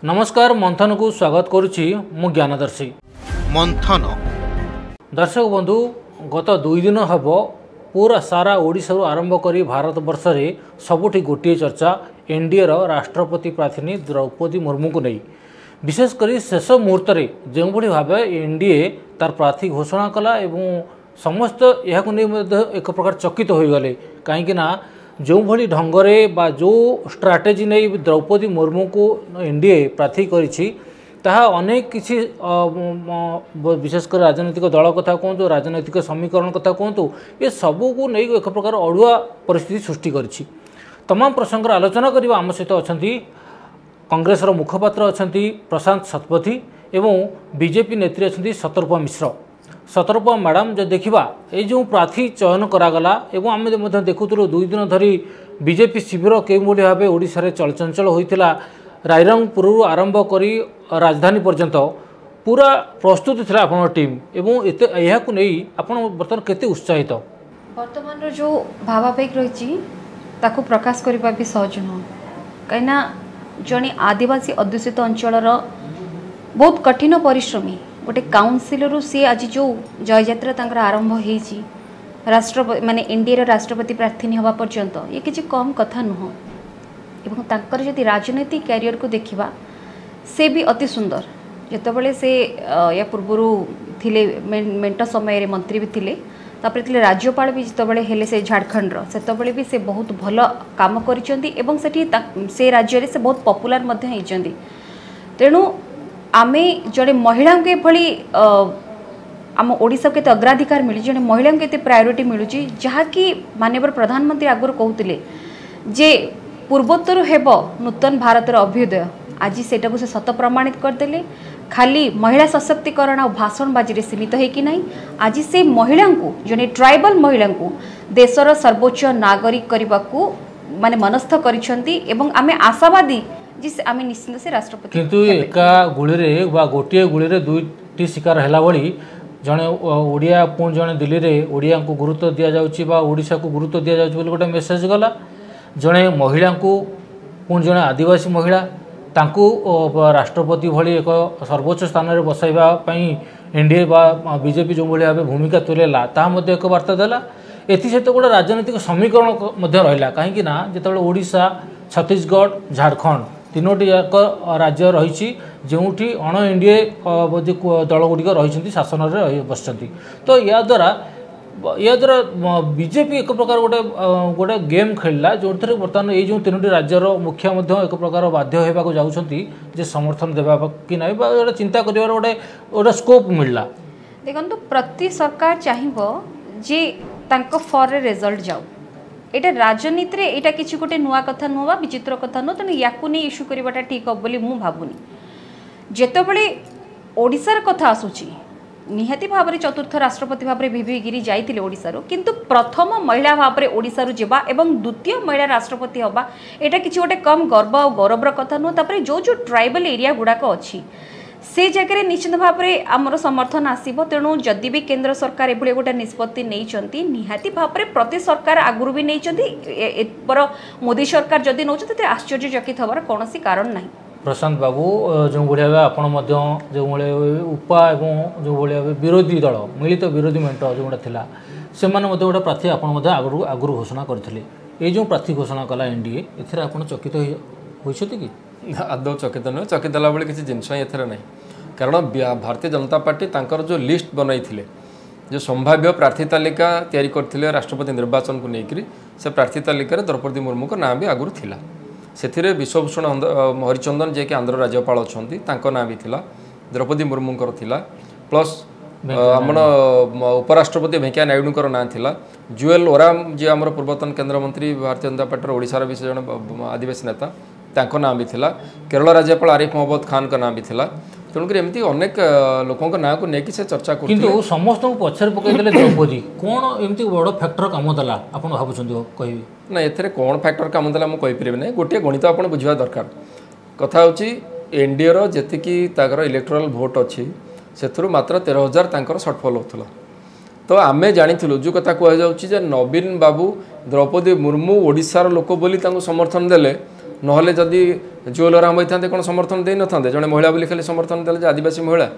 नमस्कार मंथन को स्वागत करुच्ची मु ज्ञानदर्शी मंथन। दर्शक बंधु गत 2 दिन हम पूरा सारा ओडिशा आरंभ कर भारत वर्ष में सबुठी गोटे चर्चा एनडीए राष्ट्रपति प्रार्थी द्रौपदी मुर्मू को नहीं विशेषकर शेष मुहूर्त जो भाव एनडीए तार प्रार्थी घोषणा कला एवं समस्त यह एक प्रकार चकित हो गले कहीं जो भली ढंगरे बा जो स्ट्राटेजी नहीं द्रौपदी मुर्मू को एनडीए प्रार्थी करिछि ताहा अनेक किसी विशेषकर राजनैतिक दल कथा कहतु राजनैतिक समीकरण कथा कहतु ये सबू को नहीं एक प्रकार अड़ुआ परिस्थिति सृष्टि करिछि। तमाम प्रसंग आलोचना करने आम सहित अच्छा कांग्रेस मुखपात्र अच्छा प्रशांत शतपथी एवं बीजेपी नेत्री अच्छा शतरूपा मिश्र। शतरूपा मैडम जो देखा ये जो प्रार्थी चयन करागला एवं आम देखुलु 2 दिन धरी बीजेपी शिविर केउभली भाव ओडिशा रे चलचंचल होइतिला रायरंगपुर आरंभ करी राजधानी पर्यंत पूरा प्रस्तुत थिला आपन टीम एवं यह को नहीं आपन बर्तमान केते उत्साहित वर्तमान रो जो भावावेग रही ताकू प्रकाश करबा भी सहज न कहिना जने आदिवासी अध्युषित अंचल बहुत कठिन परिश्रमी गोटे काउनसिलर सी आज जो जययात्रा तांकर आरंभ होईची राष्ट्रपति माने इंडिया राष्ट्रपति प्रार्थी हवा पर्यंत ये किसी कम कथा नुह एवं तांकर जदि राजनैतिक कैरियर को देखिबा से भी अति सुंदर जेतबेले से या पूर्व थिले मेंट समय मंत्री भी थिले तापर थिले राज्यपाल भी जेतबेले हेले से झारखंड रो सेतबेले भी से बहुत भल काम करिसेंती एवं सेठी से राज्य रे से बहुत पॉपुलर मध्ये हेइचंती। तेणु आमे जड़े महिला के भली आम ओडिशा के अग्राधिकार मिली जड़े महिला के प्रायोरिटी मिलूँ जहाँकि माननीय प्रधानमंत्री आगुरी कहते जे पूर्वोत्तर हेब नूतन भारतर अभ्युदय आज सेटा से सत प्रमाणित करदे खाली महिला सशक्तिकरण और भाषणबाजी रे सीमित है कि नहीं आज से महिला को जड़े ट्राइबल महिला को देशर सर्वोच्च नागरिक करने को माने मनस्थ करिसेंती एवं आमे आशावादी जिस आमे निश्चित से राष्ट्रपति किंतु एका गुली रे बा गोटे गुली रे दुईटी शिकार हैला बली जने ओडिया पुण जने दिल्ली रे ओडिया को गुरुत्व दिया जाउची बा ओडिशा को गुरुत्व दिया जाउची बोली गोटे मेसेज गला जने महिला को पुण जने आदिवासी महिला तांकू राष्ट्रपति भली एक सर्वोच्च स्थान रे बसाइबा पई एनडीए बा बीजेपी जो भली भाबे भूमिका तुलेला ता मध्ये एक वार्ता देला एथि सहित गोटे राजनीतिक समीकरण मध्ये रहिला काहेकि ना जेतेबेले ओडिशा छत्तीसगढ़ झारखंड तीनोटी जाक राज्य रही जो अण एनडीए दल गुड़िक रही शासन में बसती तो या द्वारा बीजेपी एक प्रकार गोटे गोटे गेम खेलला जो थे बर्तमान ये जो 3टी राज्यर मुखिया एक प्रकार बाध्य होगा जाऊँगी जे समर्थन देवा कि ना गोटे चिंता कर गोटे गोटे स्कोप मिलला। देखो प्रति सरकार चाहिए जे तांको फॉर रिजल्ट जाऊ एटा राजनीति रे एटा किछि गोटे नुआ कथा नुआ विचित्र कथा नु तेणु याकू नहीं इश्यू करवाटा ठीक हम बोली मु भावुनी जेतबेले ओडिशार कथा आसुची निहाती भाव में चतुर्थ राष्ट्रपति भाव में वीवी गिरी जाइतिले ओडिशार किंतु प्रथम महिला भाव में ओडिशार जेबा एवं द्वितीय महिला राष्ट्रपति हवा एटा किछि गोटे कम गर्व और गौरवर कथा नु तापर जो जो ट्राइबल एरिया गुड़ाक अच्छी से जगह निश्चित भाव में आमर समर्थन आसब तेणु जदि भी केंद्र सरकार एभली गोटे निष्पत्ति नहीं निहाती भाव में प्रति सरकार आगुरी भी नहीं पर मोदी सरकार जदि नौ आश्चर्यचकित हबार कौन कारण ना। प्रशांत बाबू जो भाया आपण जो उपा एवं जो भाया विरोधी दल मिलित विरोधी मेंट जो था से गोटे प्रार्थी आगुरी आगुरी घोषणा करते ये जो प्रार्थी घोषणा कला एनडीए एथेर आपण चकित होइछथि कि आदौ चकित नुह चकित है भाई किसी जिनस एथेर नहीं कारण भारतीय जनता पार्टी तांकर जो लिस्ट बनई थिले जो संभाव्य प्रार्थी तालिका तैयारी करथिले राष्ट्रपति निर्वाचन को लेकर से प्रार्थी तालिका द्रौपदी मुर्मू को नाम भी आगुरी थिला से विश्वभूषण हरिचंदन जे कि आंध्र राज्यपाल अच्छा ना भी थिला द्रौपदी मुर्मूंकर थिला प्लस आम उपराष्ट्रपति वेंकैया नायडूंकर ना थिला जुएल ओराम जी आम पूर्वतन केन्द्रमंत्री भारतीय जनता पार्टी ओडिशार भी से जन आदिवासी नेता तांको नाम भी थिला केरल राज्यपाल आरिफ मोहम्मद खान का नाम भी थिला तेणुक एमती अनेक लोकों ना को लेकिन से चर्चा कर किंतु समस्त पछर पकईदे द्रौपदी कौन एमती बड़ फैक्टर काम देला आपन भाबुछंती कहबी ना एथरे कौन फैक्टर काम देला मु कहि परिबे नै गोटे गणित आपन बुझवा दरकार कथा होची एनडीए रो जेतिकी ताकर इलेक्टोरल वोट अछि सेथुरु मात्र 13,000 तांकर शॉर्टफॉल होतला तो आमे जानिथिलु जो कथा कह जाउची जे नवीन बाबू द्रौपदी मुर्मू ओडिशार लोक बोली तांको समर्थन देले नहले जदि जुएल राम होता कौन समर्थन दे नथांते जड़े महिला बोली खाली समर्थन देले आदिवासी महिला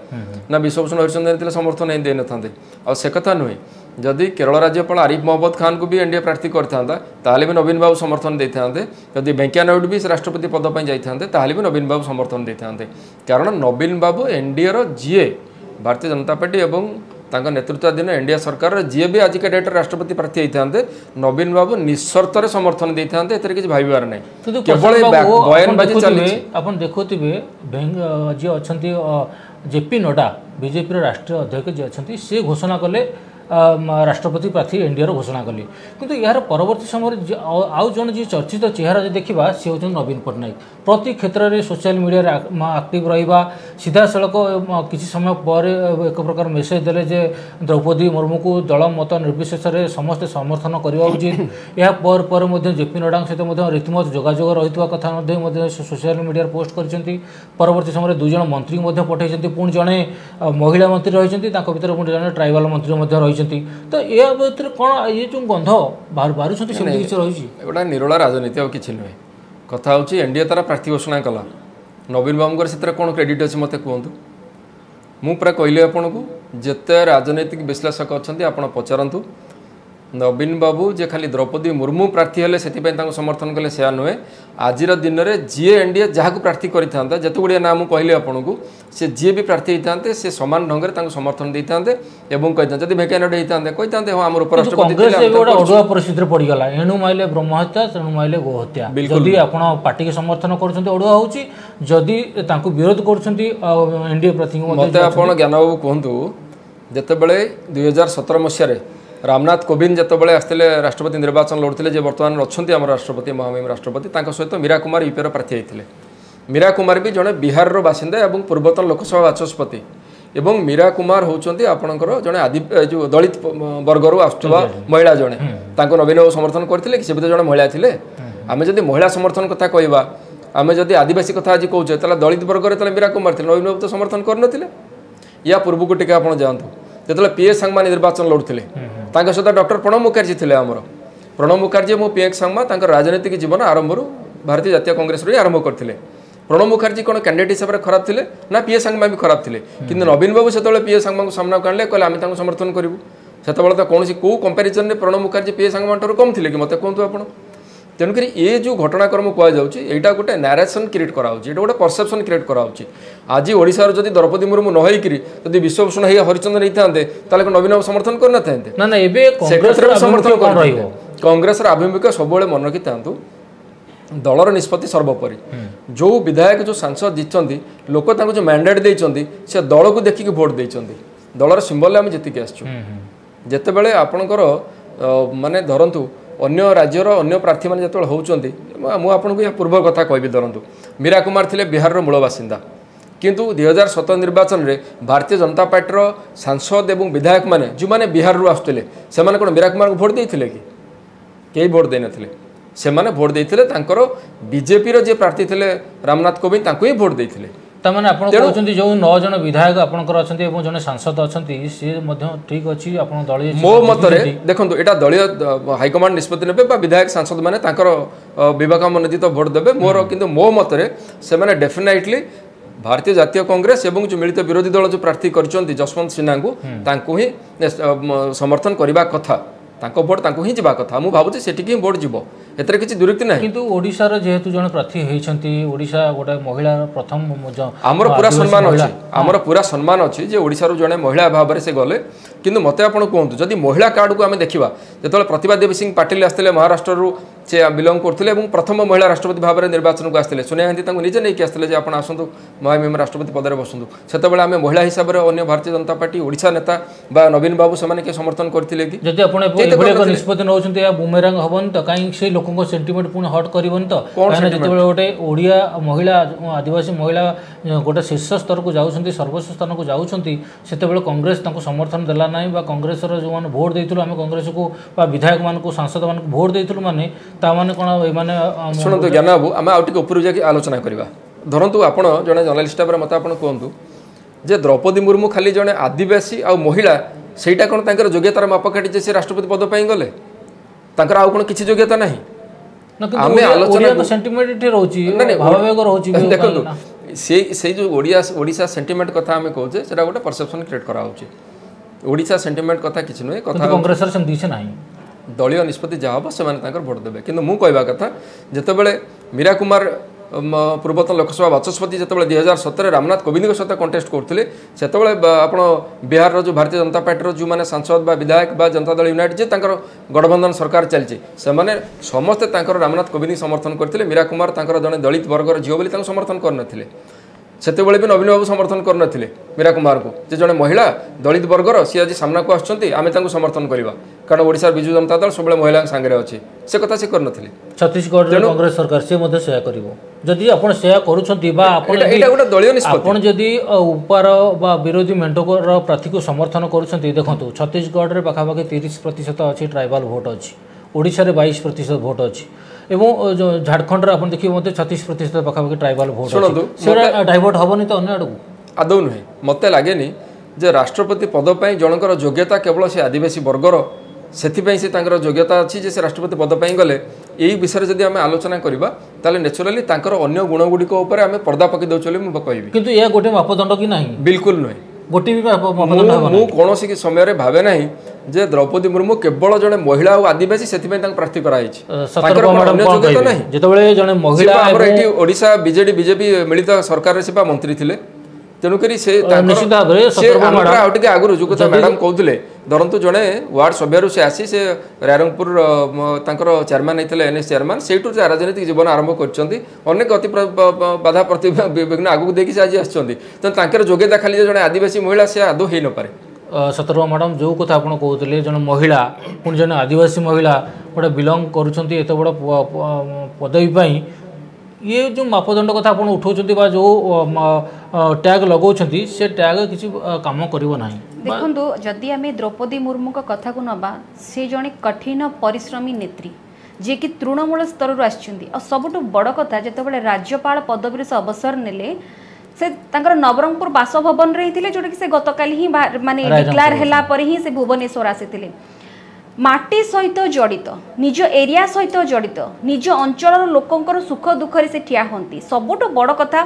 ना विश्वभूषण हरिचंद्र समर्थन नहीं दे नथांते आ से कथा नुहे जदि केरल राज्यपाल आरिफ मोहम्मद खान को भी एनडीए प्रार्थी करता ताले भी नवीन बाबू समर्थन देते जदि वेंकैया नायडू भी राष्ट्रपति पद पर जाते ताले भी नवीन बाबू समर्थन देते कारण नवीन बाबू एनडीए जीए भारतीय जनता पार्टी एवं तांका नेतृत्वाधीन एनडीए सरकार जी भी आजिका डेट राष्ट्रपति प्रार्थी होते नवीन बाबू निस्सर्त समर्थन देते एथरे किसी भाविबार नहीं केवल बयानबाजी चली आपण देखुथिबे जी अछंती जेपी नड्डा बीजेपी राष्ट्रीय अध्यक्ष जी अछंती से घोषणा कले राष्ट्रपति प्रार्थी एनडीए घोषणा कले किंतु यार परवर्ती समय आउ जन जी चर्चित चेहरा जो देखा सी हूँ नवीन पट्टनायक प्रति क्षेत्र में सोशल मीडिया आक्टिव रहा सीधा सड़क किसी समय पर एक प्रकार मेसेज देले जे द्रौपदी मुर्मू को दल मत निर्विशेष में समस्ते समर्थन करवा उचित या जेपी नड्डा सहित रीतिमत जोगाजोग रही कथा सोशल मीडिया पोस्ट कर परवर्ती समय दुई जन मंत्री पठे पुणी जड़े महिला मंत्री रही भर पुणी जड़े ट्राइबाल मंत्री रही तो या भितर कौन ये जो गंध बाहर किसी रही गोटा निरोला राजनीति आ कि नुहे कथा हूँ एनडीए तार प्रार्थी घोषणा कला नवीन बाबू से कौन क्रेडिट अच्छे मत कहतु मु पूरा कहली आपन को जिते राजनैतिक विश्लेषक अच्छा आप पचारतु नवीन बाबू जे खाली द्रौपदी मुर्मू प्रार्थी हेले से समर्थन कले से नुहे आज दिन में जी एनडीए जहाँ प्रार्थी करता जिते गुड़िया नाम कहली आपन को सी जी भी प्रार्थी होते से सामान ढंग से समर्थन देते जब वेंकैया नायडू होते कहते हाँ आम उपराष्ट्रपति परिस्थिति पड़गला एणु माइले ब्रह्म हत्या तेणु माइले गो हत्या जदि आप पार्टी के समर्थन कर अड़ुआ होदी विरोध करएनडीए प्रार्थी मत आप ज्ञान बाबू कहतु जितेबले 2017 मसीह रामनाथ कोविंद जितेबाला आसते राष्ट्रपति निर्वाचन लड़ते जे बर्तमान अच्छा आम राष्ट्रपति महामहिम राष्ट्रपति सहित मीरा कुमार यूपीर प्रार्थी होते मीरा कुमार भी जड़े बिहार बासिंदा और पूर्वतन लोकसभा बाचस्पति एवं मीरा कुमार होती आपणकर जड़े आदि जो दलित वर्गर आसुवा महिला जड़े नवीन बाबू समर्थन करते कि से जड़े महिला थे आम जब महिला समर्थन कथा कहवा आम जब आदिवासी कथा आज कहे दलित वर्ग मीरा कुमार थे नवीन बाबू तो समर्थन करते या पूर्व को टे आप जातु जो पीएस सांगमा निर्वाचन लड़ुते सहित डॉक्टर प्रणब मुखर्जी थे आमर प्रणब मुखर्जी मो पीएस सांगमा राजनीतिक जीवन आरंभ भारतीय जातीय कांग्रेस आरंभ करते प्रणब मुखर्जी कौन कैंडिडेट हिसाब से खराब थे ना पीएस सांगमा भी खराब थे कि नवीन बाबू से पीएस सांगमा को सामना काढ़े कहले आम समर्थन करूँ से कौन कौ कंपेरिजन में प्रणब मुखर्जी पीएस सांगमा कम थे कि मत कहतु आप तेणुक ये जो घटनाक्रम कहुच्छा गोटे नारेसन क्रिएट कराऊँ गोटे परसेप्शन क्रिएट कराऊँ आज ओडिशार जदि द्रौपदी मुर्मू न होकर जब विश्वभूषण हरिचंद्र होते नवीन बाबू समर्थन करना समर्थन कांग्रेस आभिमुख्य सब मन रखी था दलर निष्पत्ति सर्वोपरि जो विधायक जो सांसद जीतती लोक जो मैंडेट देते से दल को देखिक भोट देते दलर सिंबल आम जीतिक आसते आपणकर माने धरतु अन्य राज्यर अन्य प्रार्थी मैंने जो होती मुझे पूर्व कथा कहि धरतु मीरा कुमार थे बिहार मूल बासिंदा किंतु 2017 निर्वाचन में भारतीय जनता पार्टी सांसद एवं विधायक मैंने जो मैंने बिहार रू आसुले से कौन मीरा कुमार को भोट देते कि कई भोट दे नथिले से माने भोट देते बीजेपी जे प्रार्थी थे रामनाथ कोविंद ही भोट देते तमाने आपण कहउछन्ती जो 9 जन विधायक आपनकर अछन्ती एवं जने सांसद अछन्ती से मध्य ठीक अछि आपण दलीय मो मतरे देखंतु एटा दलीय हाईकमांड निष्पत्ति नेबे बा विधायक सांसद माने तांकर विवेक मनोजित भोट देबे मोर किंतु मो मतरे से माने डेफिनेटली भारतीय जातीय कांग्रेस एवं जो मिलित विरोधी दल जो प्रार्थी करछन्ती जसवंत सिन्हा को तांको ही समर्थन करबा कथा तांको भोट तांको ही जीवा कथा मु भाबुछि सेठी ही भोट जीवो एतरे किछि दुरुक्ति नाही किंतु ओडिसा रे जेहेतु जण प्रार्थी हेछन्ती ओडिसा गोटे महिला प्रथम हमर पूरा सम्मान अछि हमर पूरा सम्मान अछि जे ओडिसा रो जणे महिला भाबरे से गले किंतु मते आपण कहंतु जदि महिला कार्ड को आमे देखिबा जेतले प्रतिभा देवी सिंह पाटिल आस्तेले महाराष्ट्र रू से बिलोंग करथिले एवं प्रथम महिला राष्ट्रपति भाबरे निर्वाचन को आस्तेले सोनिया गांधी तांको निजे नै कि आस्तेले जे आपण आसंतु महामहिम राष्ट्रपति पदरे बसंतु सेतबेले आमे महिला हिसाब रे अन्य भारतीय जनता पार्टी ओडिसा नेता बा नवीन बाबू समान के समर्थन करथिले कि जदि आपण एबळे निष्पत्ति नउछन्ती या बुमेरांग हबन त काई से लोकन सेंटिमेंट पुणी हट करबन तो जिते गोटे ओडिया महिला आदिवासी महिला गोटे शीर्ष स्तर को जाऊँच सर्वोच्च स्थान को जाऊँच से कांग्रेस समर्थन देला ना कांग्रेस जो मैंने भोट देलु आम कांग्रेस को विधायक मान सांसद मान भोट देलु माने ताने कौन ये शुणु ज्ञान बाबू आम आउट ऊपर जाकि आलोचना करवा धरतु आपड़ जड़े जर्नालीस्ट मत आप कहतु जे द्रौपदी मुर्मू खाली जड़े आदिवासी आ महिला सेटा कौन योग्यतार मापकाठी से राष्ट्रपति पद पर गले आउ कौन किसी योग्यता ना ना आमे आलोचना सेंटीमेंट एठी रहउची भावावेग रहउची देखो से जो ओडिशा सेंटीमेंट कथा आमे कहूचे सेटा गोटे परसेप्शन क्रिएट करा होची ओडिशा सेंटीमेंट कथा किछि नै कथा कांग्रेस रे सेम दिसे नाही दलीय निष्पत्ति जहाँ हम से भोट देवे कि मुझे कहवा कथा जितेबाला मीरा कुमार पूर्वतन लोकसभा बाचस्पति जो 2017 रामनाथ कोविंद सहित कंटेस्ट करते से आप बिहार जो भारतीय जनता पार्टी जो मैंने सांसद विधायक जनता दल यूनाइटेड जे गठबंधन सरकार चलती से समस्ते रामनाथ कोविंद समर्थन करते मीरा कुमार जड़े दलित वर्गर झील बोली समर्थन करते से भी नवीन बाबू समर्थन करते मीरा कुमार को जे जड़े महिला दलित वर्गर सी आज सामना को आम समर्थन करवा कारण ओडिशा बिजु जनता दल सब महिला सांगे अच्छे से कथा से करन छत्तीसगढ़ कांग्रेस सरकार से मध्य सेया करिवो जदि आपण सेया करूछंती बा आपण एटा गोटे दलीय निष्पत्ति आपण जदि ऊपर बा विरोधी मेंटोकर प्रार्थी को समर्थन करूछंती देखंतु छत्तीसगढ़ रे पाखापाखि 30% अछि ट्राइबल वोट अछि ओडिशा रे 22% वोट अछि एवं झारखंड रे आपण देखिबो मते 36% पाखापाखि ट्राइबल वोट अछि सेरा डाइवर्ट हबनी तो अन्य आडू आदौ नुहे मते लागेनी जे राष्ट्रपति पद पई जनकर योग्यता केवल से आदिवासी वर्गर से योग्यता अच्छी जे से राष्ट्रपति पद पर गले यही विषय जब आम आलोचना करवा ताले नेचुराली अन्य गुण गुड़िक पर्दा पकई दौर मुझे कहबी किंतु यह गोटे मापदंड कि नहीं बिल्कुल नुहे गोटे भी मापदंड कौन समय भावे ना जे द्रौपदी मुर्मू केवल जड़े महिला और आदिवासी से प्रार्थी कराई ओडिशा बीजेडी बीजेपी मिलित सरकार से मंत्री थे तेणुक आगुरी जो कथा मैडम कहते धरतु जड़े वार्ड सभ्य से आसी से रायरंगपुर चेयरमैन होते एनएस चेयरमैन से राजनीतिक जीवन आरंभ करनेक अति बाधा प्रतिविघ्न आगू देखिए आज आसर योग्यता खाली जड़े आदिवासी महिला से आदौ हो न पारे सतर्क मैडम जो कथा आप कहते जन महिला पुणी जन आदिवासी महिला गोटे बिलंग करुँच एत बड़ पदवी ये जो मापदंड कथा आप उठाऊँ जो टैग लगाऊँ से टैग किसी काम करना देखो जदि आम द्रौपदी मुर्मू कथा को नवा से जड़े कठिन परिश्रमी नेत्री जी कि तृणमूल स्तर सबुठ बड़ कथा जिते राज्यपाल पदवी से अवसर नेले से नवरंगपुर बासभवन रही जोटा कि गतकाली ही माने डिक्लेयर हैला पर ही से भुवनेश्वर आसी माटी सहित जड़ित निज एरिया सहित जड़ित निज अंचल लोकंकर सुख दुखरे से ठिया होती सबुठ बड़ कथा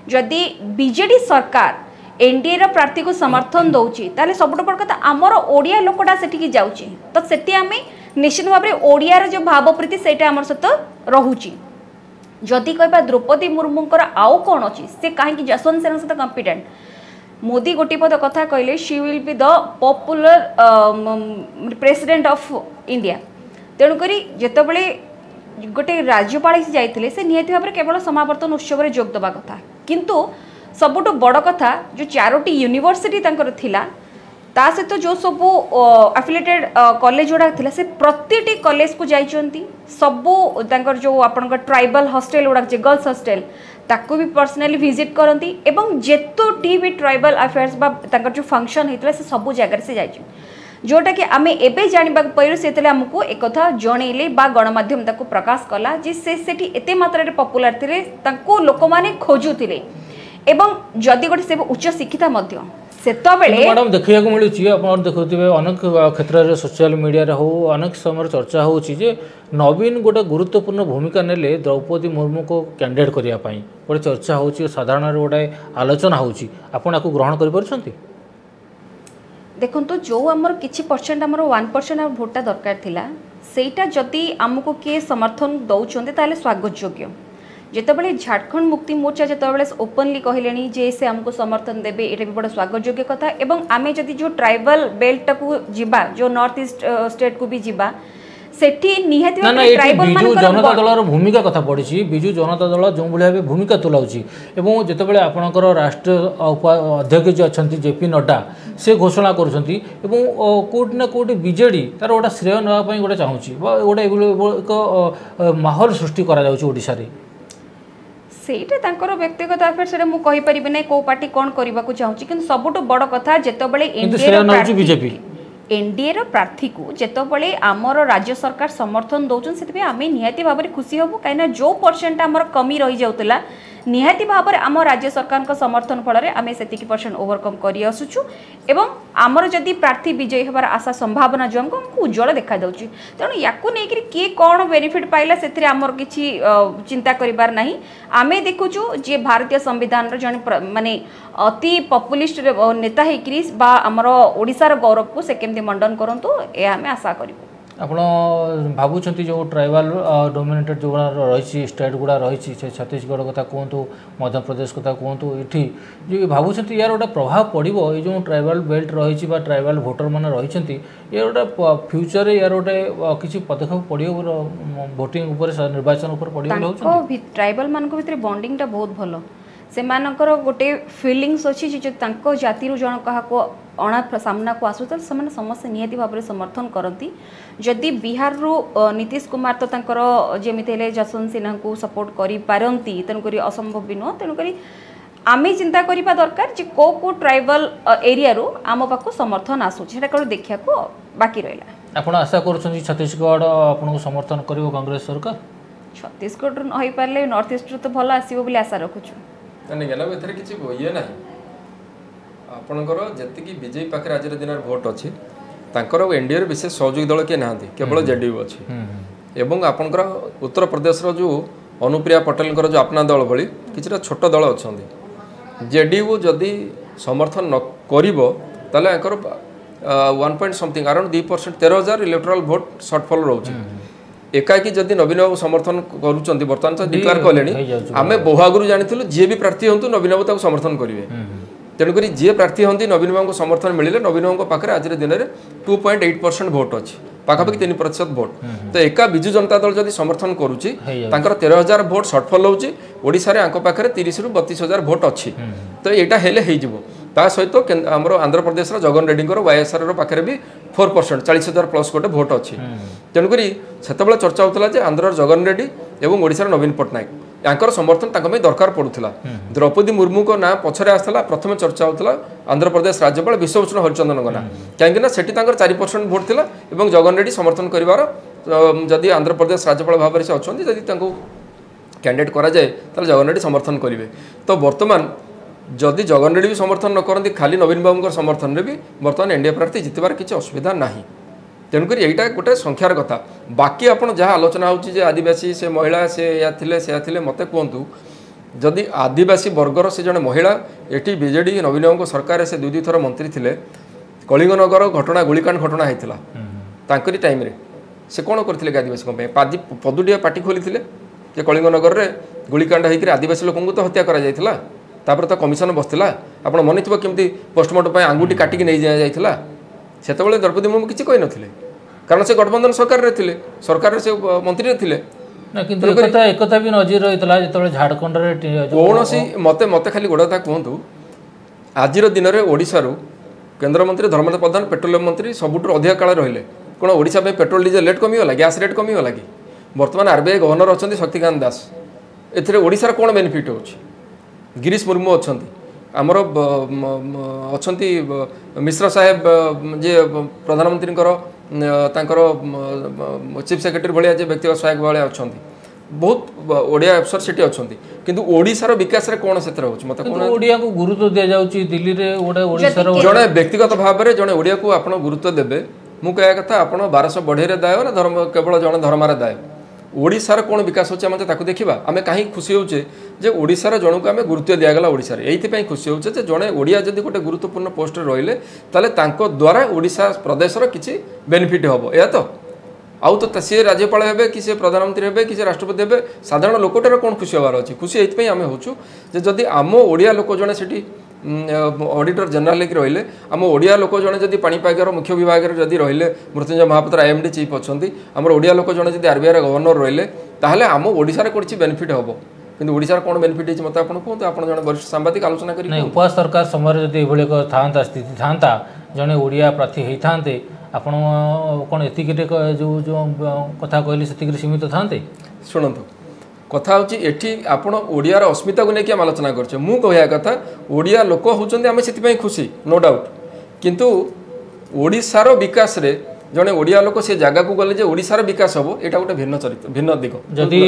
जदि बीजेडी सरकार एनडीए प्रार्थी को समर्थन दौची ताले सबुठ बड़ कथा आमर ओडिया लोकटा सेठी जाउची तो सेठी आमे निश्चित भाव में ओडियार जो भावप्रीति सेटा आमर सहित रहुची जदि कहबा द्रौपदी मुर्मूंकर आउ कौन अच्छी से कहीं जसवंत सेना सहित कम्पिटेंट मोदी गोटे पद कथा कहले she will be the popular president of India तेणुक जितेबले गोटे राज्यपाल जाइए से निहती भाव में केवल समावर्तन उत्सव में जोग देवा कथा किंतु सबुठ बड़ कथा जो 4टी यूनिवर्सिटी थिला ता सहित जो सब एफिलिएटेड कॉलेज गुड़ा थिला से प्रति कॉलेज को जाइछंती सबु तांकर जो आपन ट्राइबल हॉस्टल गुड़ा गर्ल्स हॉस्टल ताको भी पर्सनली विजिट करती एवं जेतोटी भी ट्राइबल अफेयर्स बा तांकर जो फंक्शन होता से सबू जगह से जाइए जोटा कि आम एबे जानिबा पाइलु से आमको एक कथा जणैले बा गणमाध्यम ताको प्रकाश कला जे सेठी एते मात्रा रे पॉपुलर थिले ताको लोक माने खोजुथिले एवं जदि गोटे से उच्च शिक्षिता मध्य मैडम देखा मिलूँ आप देखुए अनेक क्षेत्र में सोशल मीडिया हो अनेक समय चर्चा हो नवीन गोटे गुरुत्वपूर्ण भूमिका नेले द्रौपदी मुर्मू को कैंडिडेट करने गोटे चर्चा हो साधारण गोटे आलोचना हो ग्रहण कर देखो तो जो आमर किछि परसेंट आमर 1% भोटा दरकार थिला सेटा जदि आमको किए समर्थन दौरान ताले स्वागत योग्य जितेबाला झारखंड मुक्ति मोर्चा जितेबाला ओपनली कहले जे से आमको समर्थन देवे ये भी बड़ा स्वागत योग्य कथा एवं आमे जदि जो ट्राइबल बेल्ट को जीवा जो नॉर्थ ईस्ट स्टेट को भी जीवा सेठी निहाती ट्राइबल बिजु जनता दल भूमिका कथा पड़ी बिजु जनता दल जो भाव भूमिका तुलाऊँगी और जितेबाला आपणकर राष्ट्रीय अध्यक्ष जो अच्छा जेपी नड्डा से घोषणा करुँच कौटि ना कौटि बीजेडी तार गोटे श्रेय नापी गोटे चाहूँगी गोटे एक माहौल सृष्टि करा सेटा तांकर व्यक्तिगत अफेयर से मु कहि परिबे नै को पार्टी कोन करबा को चाहूची किंतु सबुठ बड़ कथा जेतबेले एनडीए रो प्रार्थी को जेतबेले आमर राज्य सरकार समर्थन दउचन सेतबे आमे निहाती भाबरे खुशी होबो काइना जो परसेंट आमर कमी रही जाउतला निहाती भाव में आम राज्य सरकार समर्थन फल आम से 70% ओवरकम कर आसुचु एवं आमर जदि प्रार्थी विजयी होबार आशा संभावना जो हमको उज्जवल देखा जाउची तेणु याकू नहीं किए कौन बेनिफिट पाइला से आमर किसी चिंता करिबार नहीं आमे देखुचु जे भारतीय संविधान जन माने अति पॉपुलिस्ट नेता होकरी बा आमर ओडिशार गौरव को से केमती मंडन करंतु ए आमे आशा करिबु ଆପଣ ଭାବୁଛନ୍ତି ଯେଉଁ ଟ୍ରାଇବାଲ ଡୋମିନେଟେଡ୍ ଯେଉଁଗୁଡ଼ା ରହିଛି ଷ୍ଟେଟ୍ ଗୁଡ଼ା ରହିଛି ସେ ଛତିଶଗଡ଼ କଥା କୁହନ୍ତୁ ମଧ୍ୟପ୍ରଦେଶ କଥା କୁହନ୍ତୁ ଏଠି ଯେ ଭାବୁଛନ୍ତି ୟାର ଗୋଟେ ପ୍ରଭାବ ପଡ଼ିବ ଏଇ ଯେଉଁ ଟ୍ରାଇବାଲ ବେଲ୍ଟ ରହିଛି ବା ଟ୍ରାଇବାଲ ଭୋଟରମାନେ ରହିଛନ୍ତି ୟାର ଗୋଟେ ଫ୍ୟୁଚରରେ ୟାର ଗୋଟେ କିଛି ପଦକ୍ଷେପ ପଡ଼ିବ ଭୋଟିଂ ଉପରେ ନିର୍ବାଚନ ଉପରେ ପଡ଼ିବ ବୋଲି ଭାବୁଛନ୍ତି ଟ୍ରାଇବାଲ ମାନଙ୍କ ଭିତରେ ବଣ୍ଡିଂଟା ବହୁତ ଭଲ ସେମାନଙ୍କର ଗୋଟେ ଫିଲିଂସ୍ ଅଛି ଯେ ତାଙ୍କ ଜାତିରୁ ଜଣ କାହାକୁ अणा सामना को आसू तो समस्ते निहाती भाव में समर्थन करती जदि बिहार रु नीतीश कुमार तो तंकर जेमिति हेले जसवंत सिन्हा को सपोर्ट करी पारंती तेणुक असंभव भी नुह तेणुक आमे चिंता करबा दरकार जे को ट्राइबल एरिया रु आम पाखु समर्थन आसू सेटा कल देखिया को बाकी रहला आपण आशा करूछन छत्तीसगढ़ आपन समर्थन करिवो कांग्रेस सरकार छत्तीसगढ़ न होई पारले नॉर्थ ईस्ट तो भलो आसीबो बोली आशा रखुछु नहीं गला एथरे किछि होइए नाही आपणकर जी विजयी पाखे आज दिन भोट अच्छी तांकर एनडीए विशेष सहयोगी दल किए ना केवल जेडीयू अच्छी एवं आपणकर उत्तर प्रदेश जो अनुप्रिया पटेल जो अपना दल भली किसी छोट दल अच्छा जेडीयू जदि समर्थन न कर 1 पॉइंट समथिंग अराउंड 2% 13,000 इलेक्टोरल भोट सर्टफल रोचे एकाकी जदि नवीन बाबू समर्थन करुँच बर्तमान तो डिक्लेयर कले आम बहु आगु जानी जी भी प्रार्थी हूँ नवीन बाबू समर्थन करेंगे तेणुक जी प्रार्थी हमें नवीन बाबू समर्थन मिले नवीन बाबू पाखे आज दिन में 2.8% भोट अच्छी पाखापाखि 3% भोट तो एका बिजु जनता दल जदि समर्थन करुच्ची 13,000 भोट सर्टफल होची ओडिशा रे पाखे 30 रु 32,000 भोट अच्छी तो यहाँ हेले ता सहित आमर आंध्र प्रदेश जगन रेड्डी वाईएसआर पाखे भी 4% 40,000 प्लस गोटे भोट अच्छी तेणुक से चर्चा होता है आंध्र जगन रेड्डी और ओडिशा नवीन पट्टनायक यांकर समर्थन दरकार पड़ूला द्रौपदी मुर्मू को ना पछरे आसला प्रथम चर्चा होता आंध्र प्रदेश राज्यपाल विश्वभूषण हरिचंदन ना कहीं सेठी 4% भोट थिला एवं जगन रेड्डी समर्थन करिवार जदि आंध्र प्रदेश राज्यपाल भाव से अच्छा जदि कैंडिडेट करा जाए ताले जगन रेड्डी समर्थन करेंगे तो बर्तमान जदि जगन रेड्डी भी समर्थन न करती खाली नवीन बाबू समर्थन में भी बर्तमान एनडीए प्रार्थी जितबार किसी असुविधा नहीं तेणुक यहाँ गोटे संख्यार कथा बाकी आपड़ जहाँ आलोचना होची आदिवासी से महिला से या थिले मत कहतु जदि आदिवासी वर्गर से जड़े महिला एटी बीजेडी नवीन बाबू सरकार से 2 थर मंत्री थे कलिंगनगर घटना गुलिकांड घटना होता तांकरी टाइम रे से कौन करते आदिवासी पदुडिया पार्टी खोली कलिंगनगर में गुलिकांड होकर आदिवासी लोक तो हत्या कर तो कमिशन बसला आप मन थी केमती पोस्टमार्टम आंगुठी काटिकी नहीं जाइला से द्रौपदी मुर्मू किसी कही नथिले कारण से गठबंधन सरकार से मंत्री थे एकता भी नजर रही जो झारखंड कौन मत मत खाली गोटे कथा कहतु आज दिन में ओडिशारू केन्द्रमंत्री धर्मेन्द्र प्रधान पेट्रोलियम मंत्री सबुठ अधिक काल रहिले कौन ओडिशा में पेट्रोल डीजेल रेट कमीगला गैस रेट कमीगला कि बर्तमान आरबीआई गवर्नर अच्छा शक्तिकांत दास एओडार कौन बेनिफिट हो गिरीश मुर्मू अच्छा आमर अच्छा मिश्र साहेब जे प्रधानमंत्री चीफ सेक्रेटरी भाया व्यक्तिगत सहायक भाया अच्छा बहुत ओडिया अफसर से अच्छा किंतु ओडिशार विकास रे कौन से मत ओडिया को गुरुत्व दि जाउची दिल्ली रे जड़े व्यक्तिगत भाव में जड़े ओडिया को आप गुरुत्व देवे मु कह कथा आप 1200 बढ़े दाय ना धर्म केवल जड़े धर्मार दाय ओडिशार कौन विकास होचे आम ताकू देखा आम कहीं खुशी होचे जे ओडिशार जन को आम गुरुत्व दिगला ओडिशार एइथि खुशी होचे जे जड़े ओडिया जदि गोटे गुरुत्वपूर्ण पोस्ट रहिले ताले तांको द्वारा ओडिशा प्रदेशर किसी बेनिफिट हम या तो आउ तो सी राज्यपाल हे कि प्रधानमंत्री हे कि राष्ट्रपति हे साधारण लोकटार कौन खुशी हबार अच्छी खुशी ये आम होचु जे जदि आम ओडिया लोक जड़े से ऑडिटर जनरल की रहिले आम ओडिया लोक जड़े जदि पाणीपागर मुख्य विभाग जदि रहिले मृत्युंजय महापात्र आईएमडी चीफ अच्छा आम ओडिया लोक जड़े जदि आरबीआई गवर्नर रहिले ताहले आम ओडिशार किसी बेनिफिट हम किंतु ओडिशार कौन बेनिफिट है मत आप कहते आप जड़े वरिष्ठ सांबादिक आलोचना करें उपवास सरकार समय जब ये था स्थिति था जड़े ओडिया प्रार्थी होते आपण कौन एतिक जो जो कथा कहली से सीमित था शुणु कथा होठी आपण ओडियार अस्मिता को लेकिन आलोचना करछे मु कहया कथा ओडिया लोक होचंदी आमे सेति पई खुशी नो डाउट किंतु ओडिशार विकास रे जड़े ओडिया लोक से जगह को गले ओडिशार विकास हम यहाँ गोटे भिन्न चरित्र भिन्न दिग जदि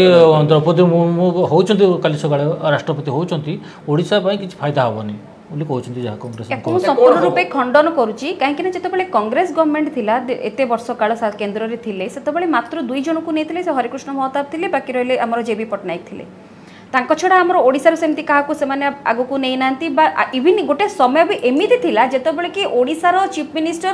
द्रौपदी मुर्मू होती काली सकाଳେ राष्ट्रपति होती ओडिशा किसी फायदा हेनी बोली कहते जहाँ कांग्रेस ମୁଁ ସମ୍ପୂର୍ଣ୍ଣ ରୂପେ ଖଣ୍ଡନ କରୁଛି କାହିଁକି ନା ଯେତେବେଳେ କଂଗ୍ରେସ ଗଭର୍ଣ୍ଣମେଣ୍ଟ ଥିଲା ଏତେ ବର୍ଷ କାଳ କେନ୍ଦ୍ରରେ ଥିଲେ ସେତେବେଳେ ମାତ୍ର 2 ଜଣଙ୍କୁ ନେଇଥିଲେ ସେ ହରିକୃଷ୍ଣ ମହତାବ ଥିଲେ ବାକି ରହିଲେ ଆମର ଜେବି ପଟ୍ଟନାୟକ ଥିଲେ ତାଙ୍କ ଛଡ଼ା ଆମର ଓଡ଼ିଶାର ସେମିତି କାହାକୁ ସେମାନେ ଆଗକୁ ନେଇନାହାନ୍ତି ବା ଇଭିନ୍ ଗୋଟେ ସମୟ ବି ଏମିତି ଥିଲା ଯେତେବେଳେ କି ଓଡ଼ିଶାର ଚିଫ୍ ମିନିଷ୍ଟର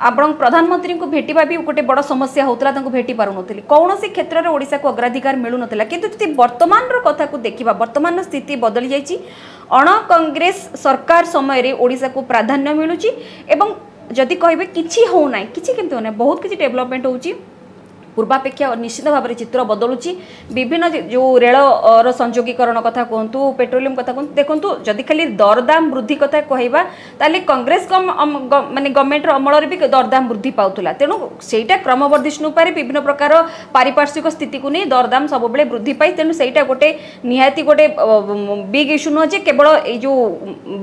ଆପଣ ପ୍ରଧାନମନ୍ତ୍ରୀଙ୍କୁ ଭେଟିବା ବି ଗୋଟେ ବଡ଼ ସମସ୍ୟା ହେଉଥିଲା ତାଙ୍କୁ ଭେଟି ପାରୁନଥିଲେ କୌଣସି କ୍ଷେତ୍ରରେ ଓଡ଼ିଶାକୁ ଅଗ୍ରାଧିକାର ମିଳୁନଥିଲା କିନ୍ତୁ ଯଦି ବର୍ତ୍ତମାନର କଥାକୁ ଦେଖିବା ବର୍ତ୍ତମାନର ସ୍ଥିତି ବଦଳି ଯାଇଛି ଅଣ କଂଗ୍ରେସ ସରକାର ସମୟରେ ଓଡ଼ିଶାକୁ ପ୍ରାଧାନ୍ୟ ମିଳୁଛି ଏବଂ ଯଦି କହିବେ କିଛି ହେଉନାହିଁ କିଛି କେମିତି ହେଉନାହିଁ ବହୁତ କିଛି ଡେଭଲପମେଣ୍ଟ ହେଉଛି पूर्वापेक्षा निश्चित भाव में चित्र बदलुची विभिन्न जो रेल संयोगीकरण कथा कहतु पेट्रोलियम कथा कहतु देखु जदि खाली दरदाम वृद्धि कथा कहवा ताले कांग्रेस माने गवर्नमेंट अमल भी दरदाम वृद्धि पाउला तेणु सेटा क्रमवर्धिष्णु पारे विभिन्न प्रकार पारिपार्श्विक स्थिति को नहीं दरदाम सब बेले वृद्धि पाई तेणु सेटा गोटे निहाती गोटे बिग इश्यू नुह जे केवल जो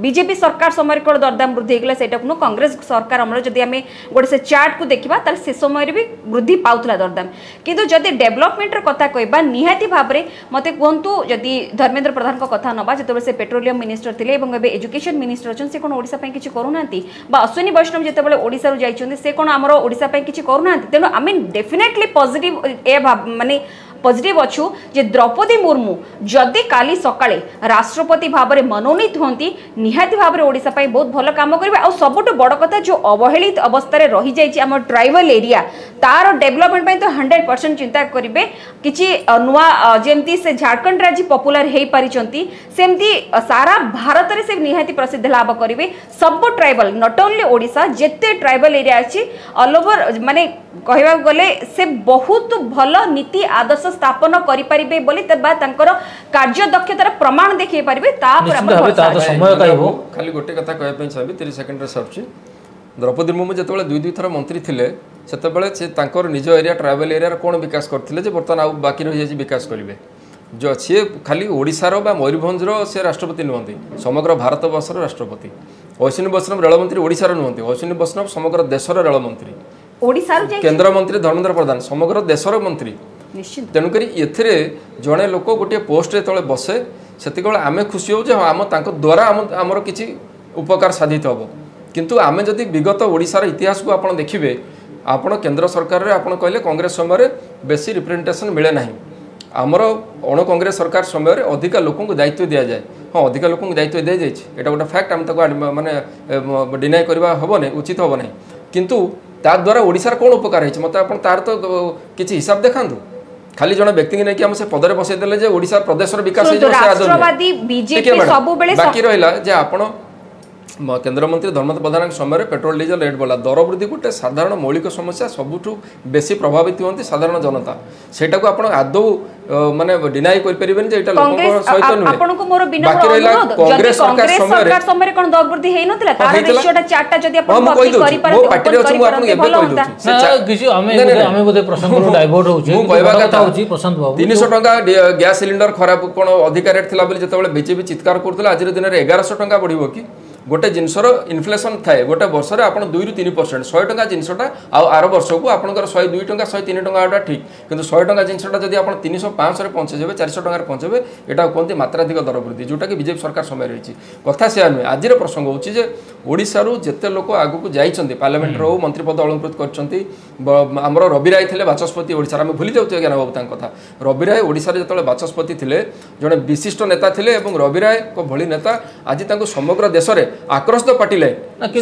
बीजेपी सरकार समय कौन दरदाम वृद्धि होगा सेटा नुह कांग्रेस सरकार अमल जदि आम गोटे से चार्ट को देखा ताले से समय भी वृद्धि पाउला दरदाम किंतु जदि डेवलपमेंट कथा कहबा निहाती भाव में मते कहतु जदि धर्मेंद्र प्रधान को कथा नबा जब से पेट्रोलियम मिनिस्टर थिले एवं एबे एजुकेशन मिनिस्टर अच्छे से कौन ओडिशा पई किछि करूनांती बा अश्विनी वैष्णव जेतेबेले ओडिशा रु जाइछन्ती से कौन हमरो ओडिशा पई किछि करूनांती तेनो आई मीन डेफिनेटली पॉजिटिव ए माने पॉजिटिव अच्छु जे द्रौपदी मुर्मू जदि काली सकाळे राष्ट्रपति भाव में मनोनीत होती निहाती भाव में ओडिशा पई बहुत भल काम करिवे आ सबटु बड़ कथा जो अवहेलित अवस्था रे रही जाइछि हमर ट्राइबल एरिया तार डेवलपमेंट पई तो 100% चिंता करिवे किछि नुआ जेमती से झारखंड राज्य पॉपुलर हेई पारिचंती सेमती सारा भारत रे से निहाती प्रसिद्ध लाभ करिवे सब ट्राइबल नॉट ओनली ओडिशा जेते ट्राइबल एरिया अछि ऑल ओवर माने कहबा गले से बहुत भल नीति आदर्श स्थापन करि परिबे बोली तबा तांकर कार्य दक्षतार प्रमाण देखै परिबे ता पर हम समय काइबो खाली गोटे कथा कहै पई छबी 30 सेकंड रे सरछि द्रौपदी मुर्मू जेतेबेले दुई थर मंत्री थिले सेतेबेले से तांकर निज एरिया ट्राइबल एरिया रे कोन विकास करथिले जे बर्तन आ बाकी रहि जाय विकास करिवे जो से खाली ओडिशार बा मयूरभंजर से राष्ट्रपति नुहंती समग्र भारत वर्षर राष्ट्रपति अश्विनी वैष्णव रेलमंत्री ओडिशार नुहंती अश्विनी वैष्णव समग्र देशर रेलमंत्री ओडिशार केंद्र मंत्री धर्मेंद्र प्रधान समग्र देशर मंत्री तेणुक ये जड़े लोक गोटे पोस्ट तले बसे से आम खुशी हो आम द्वारा आमर किसी उपकार साधित हम किंतु आम जदि विगत ओडिशार इतिहास को आप देखिए आपण केंद्र सरकार आप कहले कांग्रेस समय बेसी रिप्रेजेंटेशन मिले ना आमर अण कांग्रेस सरकार समय अधिका लोक दायित्व दि जाए हाँ अधिका लोक दायित्व दी जाए गोटे फैक्ट आम माने डिनाय करवा हेनी उचित हम ना किंतु ता द्वारा ओडिशार कौन उपकार है मत तार तो किसी हिसाब देखा खाली जन व्यक्ति की नहीं से पदरे बसईदे जे ओडिशा प्रदेश विकास बाकी रहा आपण केंद्र मंत्री धर्मेंद्र प्रधान समय पेट्रोल डीजल रेट बढ़ला दर वृद्धि गोटे साधारण मौलिक समस्या सबुठू बेसी प्रभावित होती साधारण जनता सेटा को आपण आदौ माने डिनाई कर परिबेन जे एटा लोक सहित नुहे आपन को मोर बिना कांग्रेस सरकार समय कोन दर वृद्धि हेइ नथिला तार रेशियोटा चार्टटा जदी आपण पब्लिक करि पारे मु पार्टी अछि मु आपन एबे कहि दउछि किछु हमें बोधे प्रसंग रो डाइवर्ट होउछि मु कहबा कथा होउछि प्रशांत बाबू 300 टका गैस सिलिंडर खराब कोन अधिकार रेट थिला बोली जेतेबेले बीजेपी चित्कार करथला आज दिन रे 1100 टका बढ़िबो कि गोटे जिनसर इनफ्लेशन थाए गोटे वर्ष में आप 2 ରୁ 3% 100 टका जिनसटा आर वर्ष को आपंकर 102 टका 103 टका ठीक किंतु 100 टका जिनसटा जब आप 300 500 पहुँचे 400 टकर पहुँचे यहाँ कहते मात्राधिक दर वृद्धि जोटा कि बीजेपी सरकार समय रही कथा से नुहे आज प्रसंग होशारू जिते लोक आगक जाइए पार्लियामेंट हो मंत्री पद अलंकृत कर रवि राय थे बाचस्पति ओडिशा आम भूली जाऊँ ज्ञान बाबू कथा रवि राय ओडिशा जो बाचस्पति थे जड़े विशिष्ट नेता थे रवि राय भली नेता आज समग्र देश में आक्रस्त पार्टी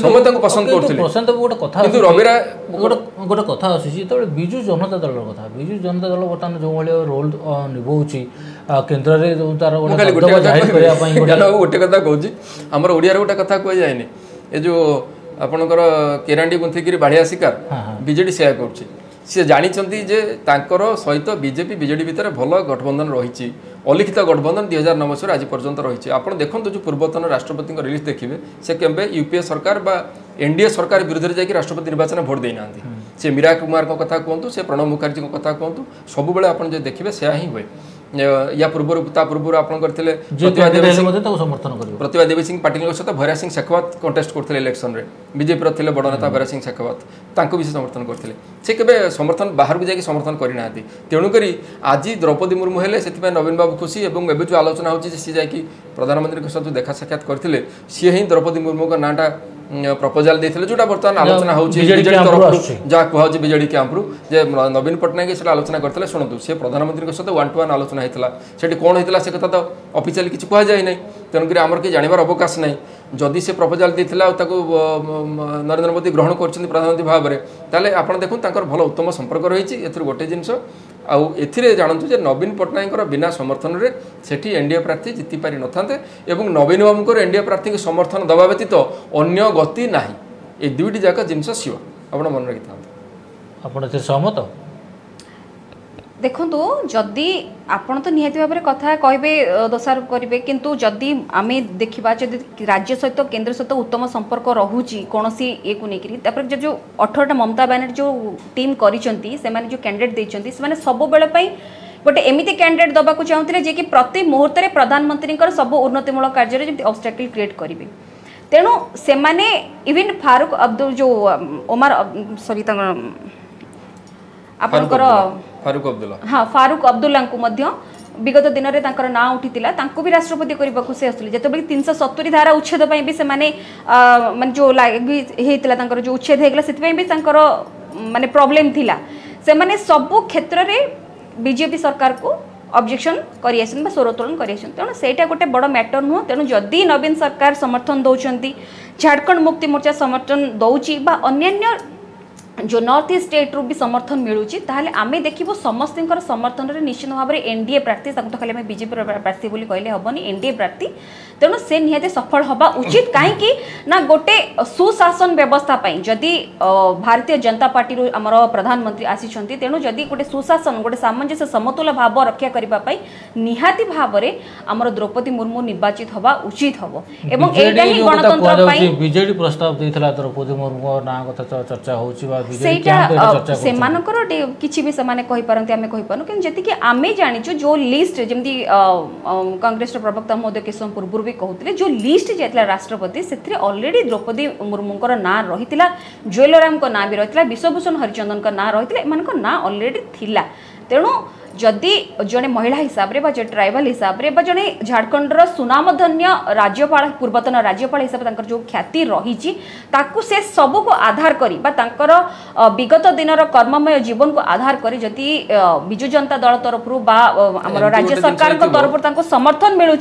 समस्त पसंद करते रवि राय गोटे कथा आसूँ विजु जनता दल कथा विजु जनता दल बर्तमान जो भाई रोल निभाऊँच केन्द्र में जो तार गोटे कथा कहूँ आम ओडिया गोटे कथा कह जाए ये जो आपणकर केरांडी गुंथिकी बाढ़िया शिकार बीजेडी सेया कर सी जानते जे तांकर सहित बीजेपी बीजेडी भितर भल गठबंधन रही अलिखित गठबंधन 2009 मसीह आज पर्यंत रही आपड़ देखो जो पूर्वतन राष्ट्रपति रिलीज देखिए से केवे यूपीए सरकार बा एनडीए सरकार विरुद्ध में जाकि राष्ट्रपति निर्वाचन भोट देना से मीरा कुमार को कथा कहतु से प्रणब मुखर्जी को कथा कहतु सब बेले आप देखिए से ही हुए या पूर्व आप प्रतिभा देवी सिंह पाटिल सहित भैरा सिंह शेखावत कंटेस्ट करते इलेक्शन रे बीजेपी रे बड़ नेता भैरा सिंह शेखावत भी समर्थन करते से केवे समर्थन बाहर को जाकि समर्थन करना तेणुक आज द्रौपदी मुर्मू हेले से नवीन बाबू खुशी और एवं जो आलोचना होची सी जाकि प्रधानमंत्री सहित देखा साक्षात करते सी ही द्रौपदी मुर्मू का नाटा प्रपोजाल देते जोटा बर्तमान आलोचना होची तरफ जहाँ कहुच्छे बीजेडी कैंप्रु जे नवीन पट्टनायक से आलोचना करते शुणु से प्रधानमंत्री सहित 1-to-1 आलोचना होता से कौन होता से कथा तो ऑफिशियली किसी कहुए ना तेणुक आमर कि जानवर अवकाश ना जदि से प्रपोजाल देता नरेंद्र मोदी ग्रहण कर प्रधानमंत्री भाव में ताले आप देखो भल उत्तम संपर्क रही गोटे जिनस आउ एथिरे जानतु जे नवीन पट्टनायक बिना समर्थन रे सेठी एनडीए प्रार्थी जीति पारि न थांते एवं नवीन बाबू एनडीए प्रार्थी को समर्थन दबा व्यतीत अन्य गति नाही ए दुईटी जाक जिनस सिव आपण मन रखि थांते आपण एते सहमत देखो जदि आपण तो निहाती भाव में कथा कहे दोषारोप करेंगे किंतु जदि आम देखा जदि राज्य सहित केंद्र सहित उत्तम संपर्क रोचे कौन ये को लेकर जो 18टा ममता बैनर्जी जो टीम कर जो कैंडिडेट देते से सब बेले गोटे एमती कैंडिडेट दबा चाहते जे कि प्रति मुहूर्त में प्रधानमंत्री सब उन्नतिमूलक कार्य जमी ऑब्स्टेकल क्रिएट करेंगे तेणु से इवन फारूक अब्दुल जो ओमार सॉरी आपणकर फारूक अब्दुल्ला को विगत दिन में ना उठी भी राष्ट्रपति करने को से आसुले जो 370 धारा उच्छेद भी से माने जो होता जो उच्छेद होगा से माने प्रॉब्लम थिला से माने सबु क्षेत्र में बीजेपी सरकार को ऑब्जेक्शन कर स्वरोत्तोलन कर तेणु सेटा गोटे बड़ मैटर नुह तेणु जदि नवीन सरकार समर्थन दौरान झारखंड मुक्ति मोर्चा समर्थन दौची अन्य जो नॉर्थ ईस्ट स्टेट रू भी समर्थन मिलूँ ताहले आमे देखिबो समस्त समर्थन रे निश्चित भाव में एनडीए प्रार्थी तो खाली आम बीजेपी प्रार्थी बोली कहले हेनी एनडीए प्रार्थी तेणु से निहाते सफल हवा उचित कहीं ना गोटे सुशासन व्यवस्था जदि भारतीय जनता पार्टी आमर प्रधानमंत्री आसी तेणु जदि गोटे सुशासन गोटे सामंजस्य समतुल भाव रक्षा करने निहाती भाव में आमर द्रौपदी मुर्मू निर्वाचित हवा उचित हम एवं एटा ही गणतंत्र बीजेडी प्रस्ताव देइथला द्रौपदी मुर्मू ना कथा चर्चा होची सेटा सेमानकर किछि भी समाने कहि परंती आमे कहि परनु कि जति कि आमे जानिछु जो लिस्ट जेमती कांग्रेस प्रवक्ता महोदय केशव पूर्व भी कहते जो लिस्ट जाइला राष्ट्रपति से ऑलरेडी द्रौपदी मुर्मूंकर ना रहितिला ज्वेलराम को ना भी रहितिला विश्वभूषण हरिचंदन का ना रहितिला एमानकर ना ऑलरेडी थिला तेणु जदि जड़े महिला हिसाब से ट्राइबल हिसाब से जड़े झारखंडर सुनामधन्य राज्यपाल पूर्वतन राज्यपाल हिसाब से जो ख्याति रही से सबू को आधार कर विगत दिन कर्ममय जीवन को आधार कर जदि विजु जनता दल तरफ राज्य सरकार तरफ समर्थन मिलूँ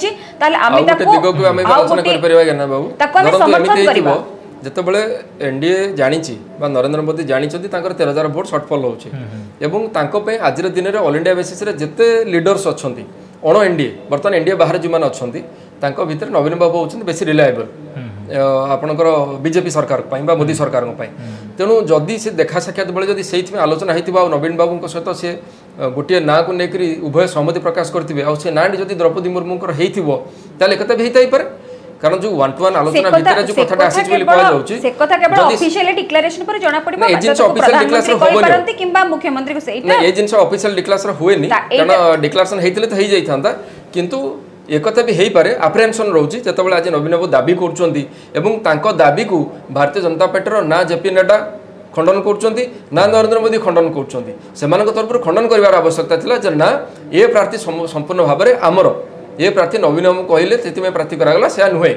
समर्थन करवा जितेबाला एनडीए जानी नरेंद्र मोदी जानी 13,000 भोट सर्टफल होपे आज दिन में ऑल इंडिया बेसिस जिते लीडर्स अच्छा अण एनडीए बर्तमान एनडीए बाहर जो मैंने अच्छा भितर नवीन बाबू होती बेसी रिलायबल आपणकर बीजेपी सरकार मोदी सरकार तेणु जदि से देखा साक्षात बेले जदि से आलोचना होती नवीन बाबू सहित सी गोटे ना को लेकर उभय सहमति प्रकाश करेंगे आ ना जदि द्रौपदी मुर्मू होता कथा भी होता है कारण जो 1-to-1 आलोचना भितर जो कथाटा आसी बोली कह जाउची से कथा केवल ऑफिशियल डिक्लेरेशन पर जणा पड़िबो एजेंसी ऑफिशियल डिक्लेरेशन होबनी किबा मुख्यमंत्री को सेटा ना एजेंसी ऑफिशियल डिक्लेरेशन होएनी कारण डिक्लेरेशन हेतिले तो हेई जाई थांता किंतु एक कथा भी हेई पारे अप्रेहेंशन रहउची जतबेला आज नवीन बाबू दाबी करचोंती एवं तांको दाबी को भारतीय जनता पार्टी ना जेपी नड्डा खंडन करचोंती ना नरेंद्र मोदी खंडन करचोंती सेमानक तरफ खंडन करिवार आवश्यकता थिला जे ना ए प्रार्थी संपूर्ण भाव में आमर ये प्रार्थी नवीन बाबू कहले से प्रार्थी करागला से नुहे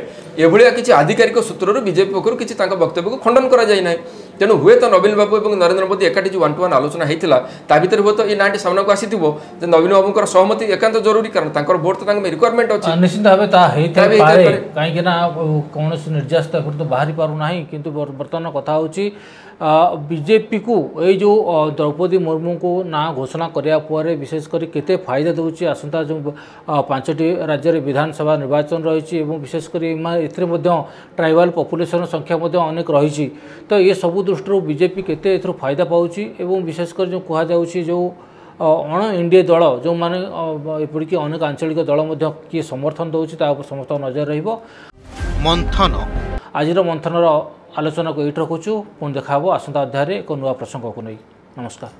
एभलिया किसी आधिकारिक सूत्रରୁ बीजेपी पक्षर किसी वक्तव्य को खंडन करा जाय नाही तेणु हुए तो नवीन बाबू और नरेंद्र मोदी एकाठी जो 1-to-1 आलोचना होता ता भीतर हुए तो ये नाटी सामना को आसीथिबो जे नवीन बाबूंकर सहमति एकांत जरूरी कारण तांकर वोट तो तांकर रिक्वायरमेंट अछि निश्चित भाबे ता हेइते पारे काहे ना कोनोस निर्यास्त तो बाहरी पारु नाही किंतु वर्तमान कथा होची बीजेपी को ये जो द्रौपदी मुर्मू को ना घोषणा करिया पर विशेषकर केते फायदा दूची आसंता जो 5टी राज्य में विधानसभा निर्वाचन रही विशेषकर एथिरे मध्य ट्राइबल पॉपुलेशन संख्या अनेक रही तो ये सब दृष्टि बीजेपी केते एथरो फायदा पाउची एवं विशेषकर जो कहा जाउची जो अण एनडीए दल जो माने एपरिक अनेक आंचलिक दल किए समर्थन दौर समस्त नजर रहिबो मंथन आज मंथनर आलोचना को ये रखुचु पुणी देखा आसंता अध्याय एक नुआ प्रसंग को नहीं नमस्कार।